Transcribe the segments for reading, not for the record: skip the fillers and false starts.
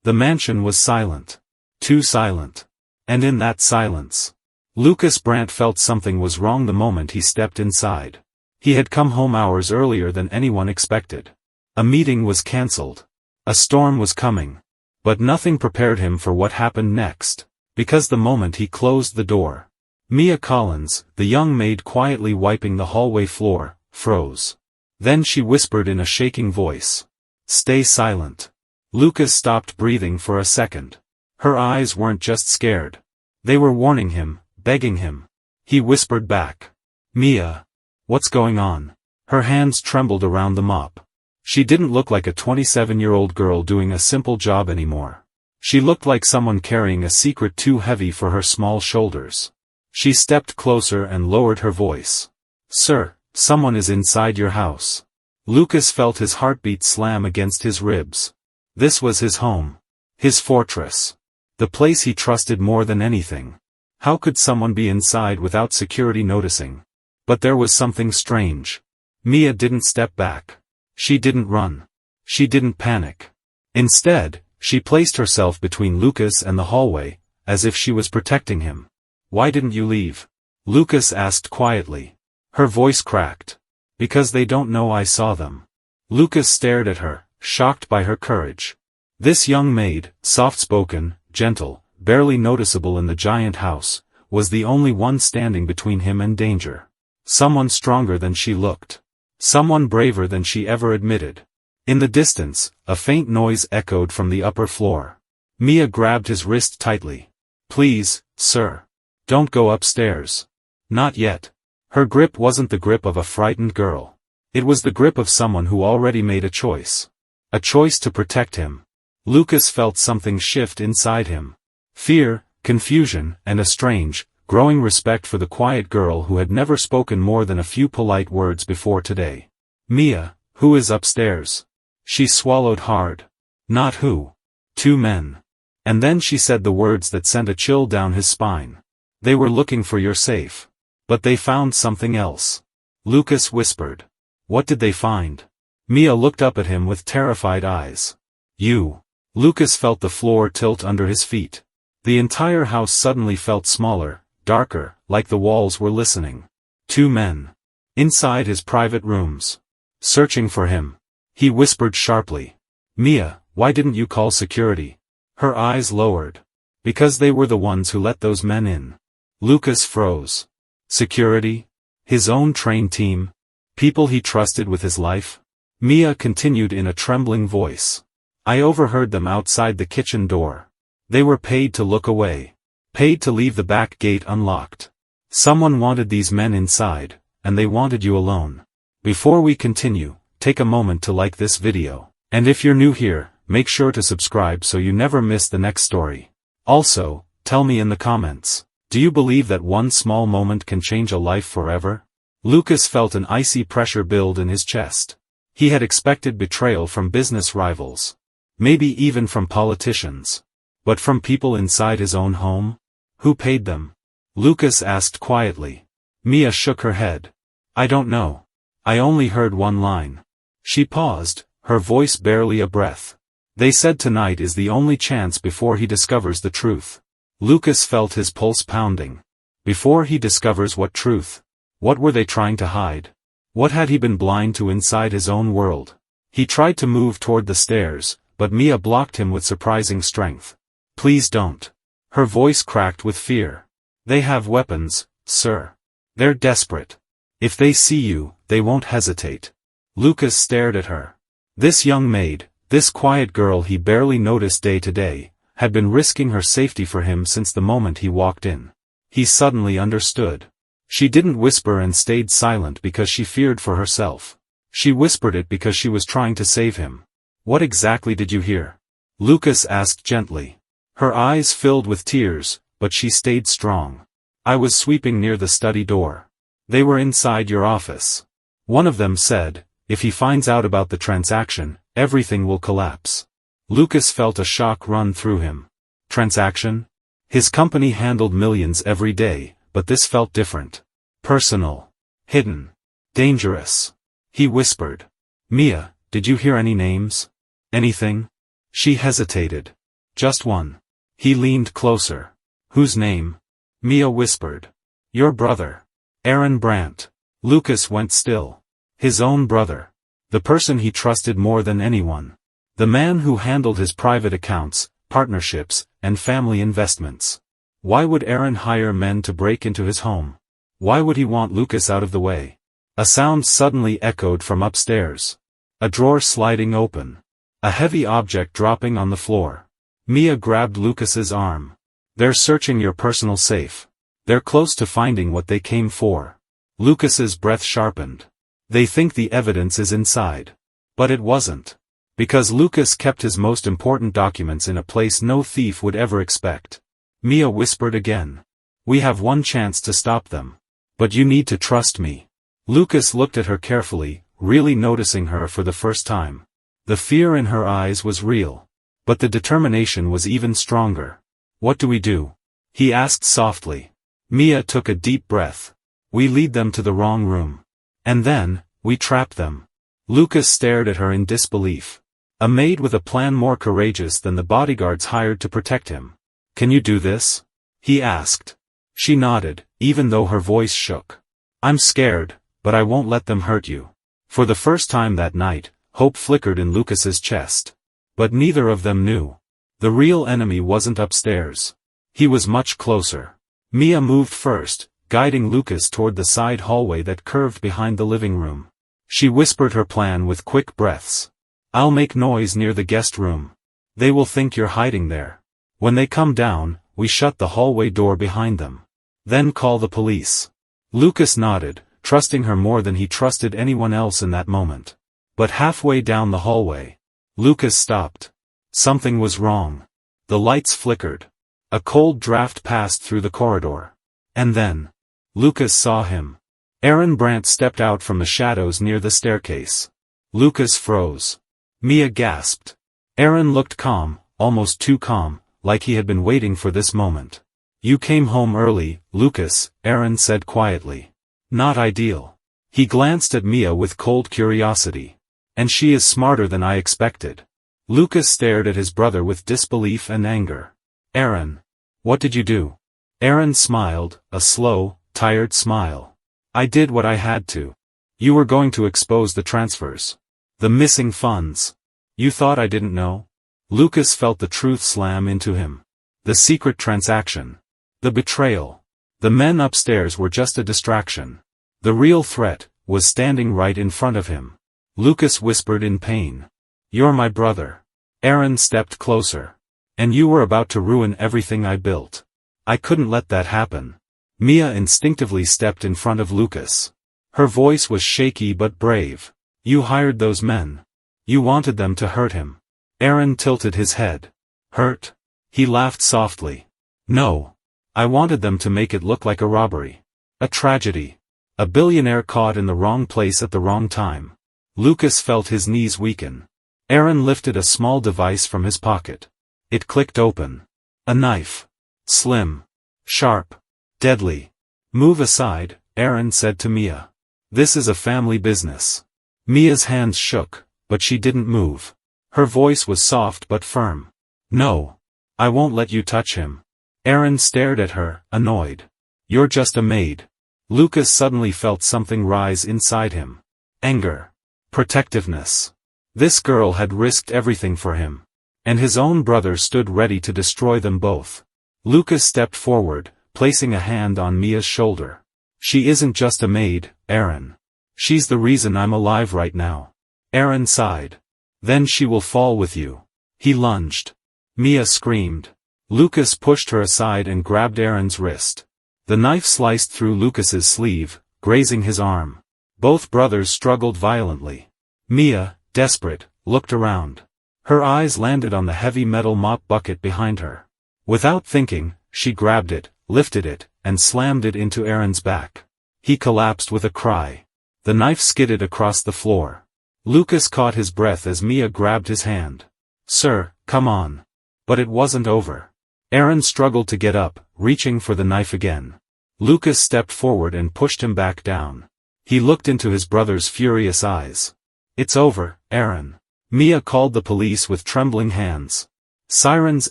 The mansion was silent. Too silent. And in that silence, Lucas Brandt felt something was wrong the moment he stepped inside. He had come home hours earlier than anyone expected. A meeting was cancelled. A storm was coming. But nothing prepared him for what happened next, because the moment he closed the door, Mia Collins, the young maid quietly wiping the hallway floor, froze. Then she whispered in a shaking voice, "Stay silent." Lucas stopped breathing for a second. Her eyes weren't just scared. They were warning him, begging him. He whispered back, "Mia. What's going on?" Her hands trembled around the mop. She didn't look like a 27-year-old girl doing a simple job anymore. She looked like someone carrying a secret too heavy for her small shoulders. She stepped closer and lowered her voice. "Sir, someone is inside your house." Lucas felt his heartbeat slam against his ribs. This was his home. His fortress. The place he trusted more than anything. How could someone be inside without security noticing? But there was something strange. Mia didn't step back. She didn't run. She didn't panic. Instead, she placed herself between Lucas and the hallway, as if she was protecting him. "Why didn't you leave?" Lucas asked quietly. Her voice cracked. "Because they don't know I saw them." Lucas stared at her, shocked by her courage. This young maid, soft-spoken, gentle, barely noticeable in the giant house, was the only one standing between him and danger. Someone stronger than she looked. Someone braver than she ever admitted. In the distance, a faint noise echoed from the upper floor. Mia grabbed his wrist tightly. "Please, sir. Don't go upstairs. Not yet." Her grip wasn't the grip of a frightened girl. It was the grip of someone who already made a choice. A choice to protect him. Lucas felt something shift inside him. Fear, confusion, and a strange, growing respect for the quiet girl who had never spoken more than a few polite words before today. "Mia, who is upstairs?" She swallowed hard. "Not who. 2 men." And then she said the words that sent a chill down his spine. "They were looking for your safe. But they found something else." Lucas whispered. "What did they find?" Mia looked up at him with terrified eyes. "You." Lucas felt the floor tilt under his feet. The entire house suddenly felt smaller, darker, like the walls were listening. 2 men. Inside his private rooms. Searching for him. He whispered sharply. "Mia, why didn't you call security?" Her eyes lowered. "Because they were the ones who let those men in." Lucas froze. Security? His own trained team? People he trusted with his life? Mia continued in a trembling voice. "I overheard them outside the kitchen door. They were paid to look away. Paid to leave the back gate unlocked. Someone wanted these men inside, and they wanted you alone." Before we continue, take a moment to like this video. And if you're new here, make sure to subscribe so you never miss the next story. Also, tell me in the comments, do you believe that one small moment can change a life forever? Lucas felt an icy pressure build in his chest. He had expected betrayal from business rivals. Maybe even from politicians. But from people inside his own home? Who paid them? Lucas asked quietly. Mia shook her head. "I don't know. I only heard one line." She paused, her voice barely a breath. "They said tonight is the only chance before he discovers the truth." Lucas felt his pulse pounding. Before he discovers what truth? What were they trying to hide? What had he been blind to inside his own world? He tried to move toward the stairs, but Mia blocked him with surprising strength. "Please don't." Her voice cracked with fear. "They have weapons, sir. They're desperate. If they see you, they won't hesitate." Lucas stared at her. This young maid, this quiet girl he barely noticed day to day, had been risking her safety for him since the moment he walked in. He suddenly understood. She didn't whisper and stayed silent because she feared for herself. She whispered it because she was trying to save him. "What exactly did you hear?" Lucas asked gently. Her eyes filled with tears, but she stayed strong. "I was sweeping near the study door. They were inside your office. One of them said, if he finds out about the transaction, everything will collapse." Lucas felt a shock run through him. Transaction? His company handled millions every day, but this felt different. Personal. Hidden. Dangerous. He whispered. "Mia, did you hear any names? Anything?" She hesitated. Just one. He leaned closer. Whose name? Mia whispered. Your brother. Aaron Brandt. Lucas went still. His own brother. The person he trusted more than anyone. The man who handled his private accounts, partnerships, and family investments. Why would Aaron hire men to break into his home? Why would he want Lucas out of the way? A sound suddenly echoed from upstairs. A drawer sliding open. A heavy object dropping on the floor. Mia grabbed Lucas's arm. They're searching your personal safe. They're close to finding what they came for. Lucas's breath sharpened. They think the evidence is inside. But it wasn't. Because Lucas kept his most important documents in a place no thief would ever expect. Mia whispered again. We have one chance to stop them. But you need to trust me. Lucas looked at her carefully, really noticing her for the first time. The fear in her eyes was real. But the determination was even stronger. What do we do? He asked softly. Mia took a deep breath. We lead them to the wrong room. And then, we trap them. Lucas stared at her in disbelief. A maid with a plan more courageous than the bodyguards hired to protect him. Can you do this? He asked. She nodded, even though her voice shook. I'm scared, but I won't let them hurt you. For the first time that night, hope flickered in Lucas's chest. But neither of them knew. The real enemy wasn't upstairs. He was much closer. Mia moved first, guiding Lucas toward the side hallway that curved behind the living room. She whispered her plan with quick breaths. I'll make noise near the guest room. They will think you're hiding there. When they come down, we shut the hallway door behind them. Then call the police. Lucas nodded, trusting her more than he trusted anyone else in that moment. But halfway down the hallway, Lucas stopped. Something was wrong. The lights flickered. A cold draft passed through the corridor. And then, Lucas saw him. Aaron Brandt stepped out from the shadows near the staircase. Lucas froze. Mia gasped. Aaron looked calm, almost too calm, like he had been waiting for this moment. You came home early, Lucas, Aaron said quietly. Not ideal. He glanced at Mia with cold curiosity. And she is smarter than I expected. Lucas stared at his brother with disbelief and anger. Aaron. What did you do? Aaron smiled, a slow, tired smile. I did what I had to. You were going to expose the transfers. The missing funds. You thought I didn't know? Lucas felt the truth slam into him. The secret transaction. The betrayal. The men upstairs were just a distraction. The real threat was standing right in front of him. Lucas whispered in pain. You're my brother. Aaron stepped closer. And you were about to ruin everything I built. I couldn't let that happen. Mia instinctively stepped in front of Lucas. Her voice was shaky but brave. You hired those men. You wanted them to hurt him. Aaron tilted his head. Hurt? He laughed softly. No. I wanted them to make it look like a robbery. A tragedy. A billionaire caught in the wrong place at the wrong time. Lucas felt his knees weaken. Aaron lifted a small device from his pocket. It clicked open. A knife. Slim. Sharp. Deadly. Move aside, Aaron said to Mia. This is a family business. Mia's hands shook, but she didn't move. Her voice was soft but firm. No. I won't let you touch him. Aaron stared at her, annoyed. You're just a maid. Lucas suddenly felt something rise inside him. Anger. Protectiveness. This girl had risked everything for him. And his own brother stood ready to destroy them both. Lucas stepped forward, placing a hand on Mia's shoulder. She isn't just a maid, Aaron. She's the reason I'm alive right now. Aaron sighed. Then she will fall with you. He lunged. Mia screamed. Lucas pushed her aside and grabbed Aaron's wrist. The knife sliced through Lucas's sleeve, grazing his arm. Both brothers struggled violently. Mia, desperate, looked around. Her eyes landed on the heavy metal mop bucket behind her. Without thinking, she grabbed it, lifted it, and slammed it into Aaron's back. He collapsed with a cry. The knife skidded across the floor. Lucas caught his breath as Mia grabbed his hand. Sir, come on. But it wasn't over. Aaron struggled to get up, reaching for the knife again. Lucas stepped forward and pushed him back down. He looked into his brother's furious eyes. It's over, Aaron. Mia called the police with trembling hands. Sirens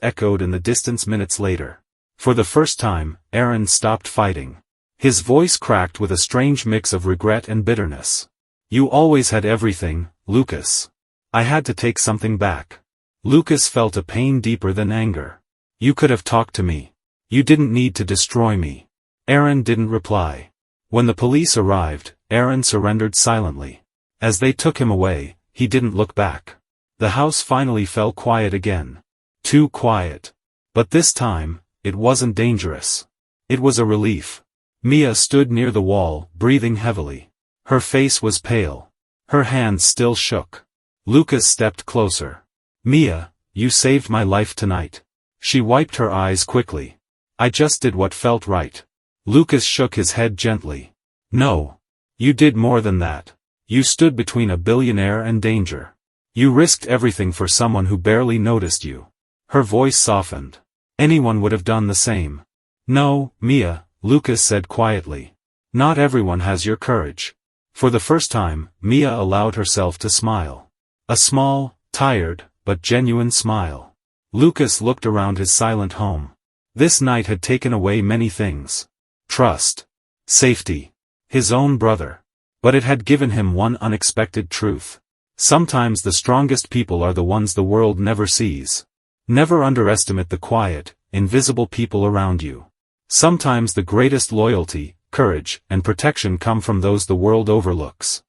echoed in the distance minutes later. For the first time, Aaron stopped fighting. His voice cracked with a strange mix of regret and bitterness. You always had everything, Lucas. I had to take something back. Lucas felt a pain deeper than anger. You could have talked to me. You didn't need to destroy me. Aaron didn't reply. When the police arrived, Aaron surrendered silently. As they took him away, he didn't look back. The house finally fell quiet again. Too quiet. But this time, it wasn't dangerous. It was a relief. Mia stood near the wall, breathing heavily. Her face was pale. Her hands still shook. Lucas stepped closer. Mia, you saved my life tonight. She wiped her eyes quickly. I just did what felt right. Lucas shook his head gently. No. You did more than that. You stood between a billionaire and danger. You risked everything for someone who barely noticed you. Her voice softened. Anyone would have done the same. No, Mia, Lucas said quietly. Not everyone has your courage. For the first time, Mia allowed herself to smile. A small, tired, but genuine smile. Lucas looked around his silent home. This night had taken away many things. Trust. Safety. His own brother. But it had given him one unexpected truth. Sometimes the strongest people are the ones the world never sees. Never underestimate the quiet, invisible people around you. Sometimes the greatest loyalty, courage, and protection come from those the world overlooks.